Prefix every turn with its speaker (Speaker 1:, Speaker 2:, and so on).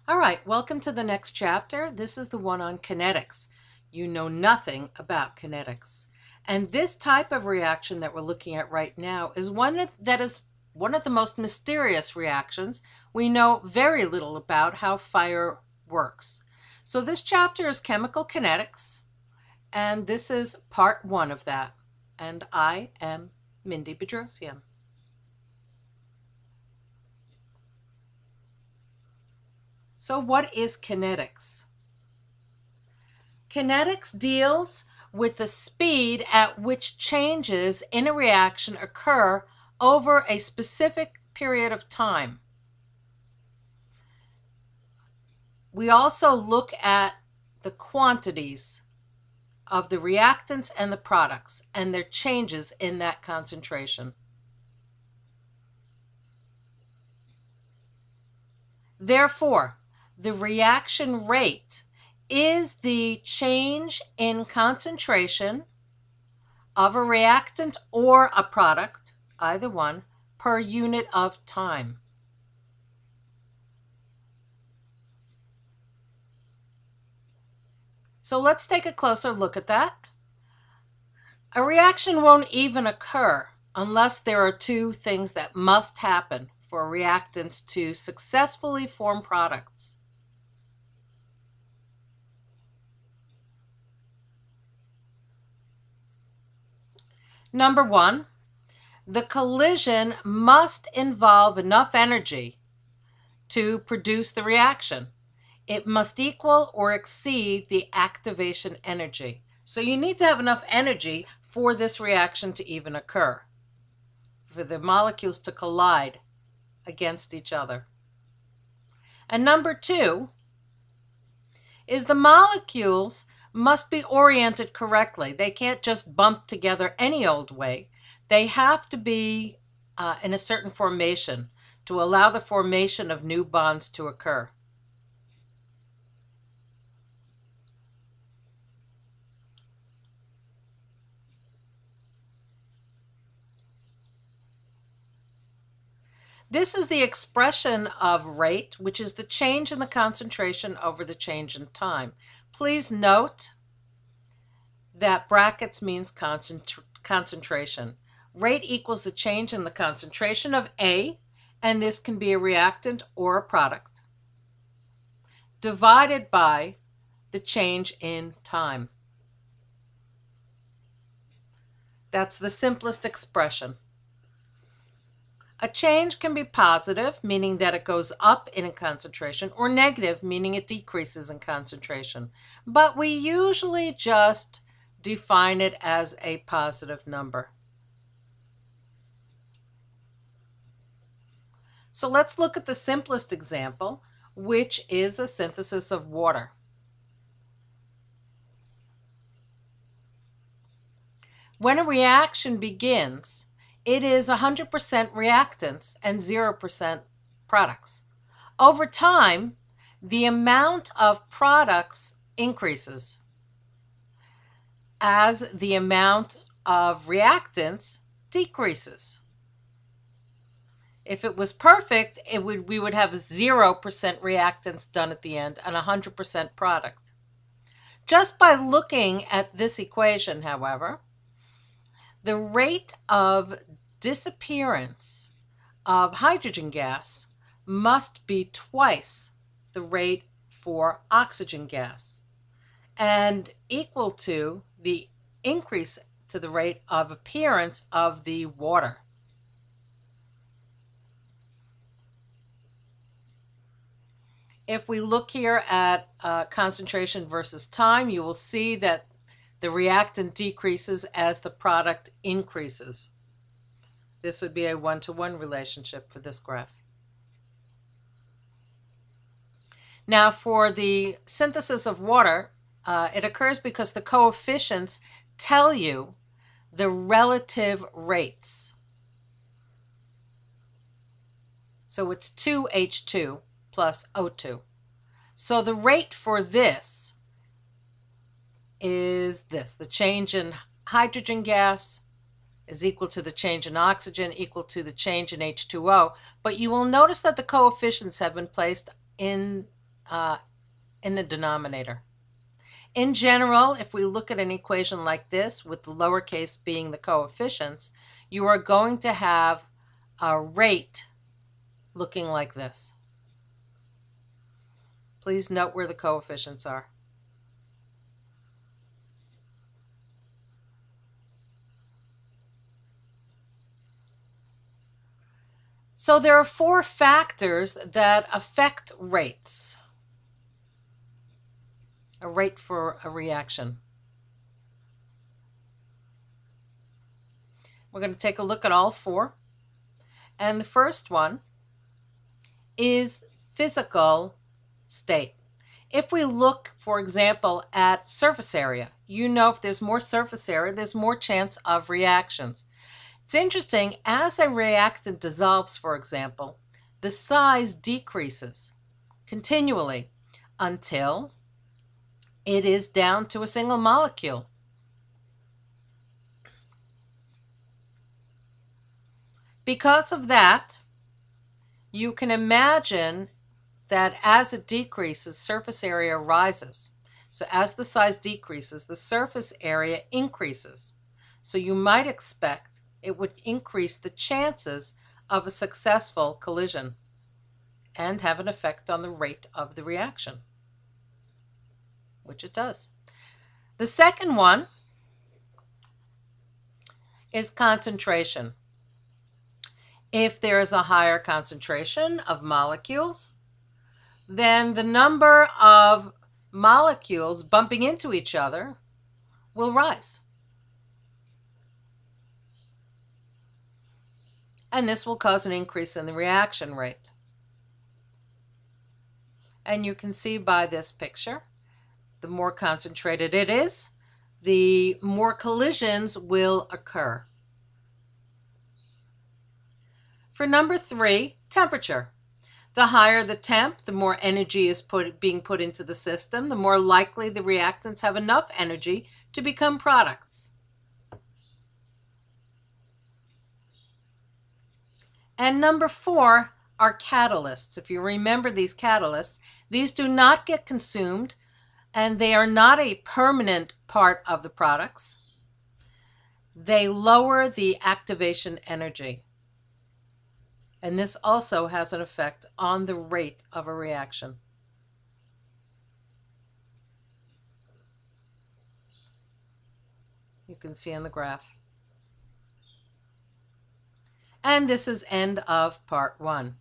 Speaker 1: All right, welcome to the next chapter. This is the one on kinetics. You know nothing about kinetics. And this type of reaction that we're looking at right now is one of the most mysterious reactions. We know very little about how fire works. So this chapter is chemical kinetics, and this is part one of that. And I am Mindy Bedrosian. So what is kinetics? Kinetics deals with the speed at which changes in a reaction occur over a specific period of time. We also look at the quantities of the reactants and the products and their changes in that concentration. Therefore, the reaction rate is the change in concentration of a reactant or a product, either one, per unit of time. So let's take a closer look at that. A reaction won't even occur unless there are two things that must happen for reactants to successfully form products. Number one, the collision must involve enough energy to produce the reaction. It must equal or exceed the activation energy. So you need to have enough energy for this reaction to even occur, for the molecules to collide against each other. And number two is the molecules must be oriented correctly. They can't just bump together any old way. They have to be in a certain formation to allow the formation of new bonds to occur. This is the expression of rate, which is the change in the concentration over the change in time. Please note that brackets means concentration. Rate equals the change in the concentration of A, and this can be a reactant or a product, divided by the change in time. That's the simplest expression. A change can be positive, meaning that it goes up in concentration, or negative, meaning it decreases in concentration. But we usually just define it as a positive number. So let's look at the simplest example, which is the synthesis of water. When a reaction begins, it is 100% reactants and 0% products. Over time, the amount of products increases as the amount of reactants decreases. If it was perfect, we would have 0% reactants done at the end and 100% product. Just by looking at this equation, however, the rate of disappearance of hydrogen gas must be twice the rate for oxygen gas and equal to the increase to the rate of appearance of the water. If we look here at concentration versus time, you will see that the reactant decreases as the product increases. This would be a one-to-one relationship for this graph. Now for the synthesis of water, it occurs because the coefficients tell you the relative rates. So it's 2H2 plus O2. So the rate for this is this. The change in hydrogen gas is equal to the change in oxygen equal to the change in H2O. But you will notice that the coefficients have been placed in uh, in the denominator. In general, if we look at an equation like this, with the lowercase being the coefficients, you are going to have a rate looking like this. Please note where the coefficients are. So there are 4 factors that affect rates. A rate for a reaction. We're going to take a look at all 4. And the first one is physical state. If we look, for example, at surface area, you know if there's more surface area, there's more chance of reactions. It's interesting, as a reactant dissolves, for example, the size decreases continually until it is down to a single molecule. Because of that, you can imagine that as it decreases, surface area rises. So as the size decreases, the surface area increases. So you might expect it would increase the chances of a successful collision and have an effect on the rate of the reaction, which it does. The second one is concentration. If there is a higher concentration of molecules, then the number of molecules bumping into each other will rise. And this will cause an increase in the reaction rate. And you can see by this picture, the more concentrated it is, the more collisions will occur. For number 3, temperature. The higher the temp, the more energy is being put into the system, the more likely the reactants have enough energy to become products. And number 4 are catalysts. If you remember these catalysts, these do not get consumed and they are not a permanent part of the products. They lower the activation energy. And this also has an effect on the rate of a reaction. You can see on the graph. And this is end of part 1.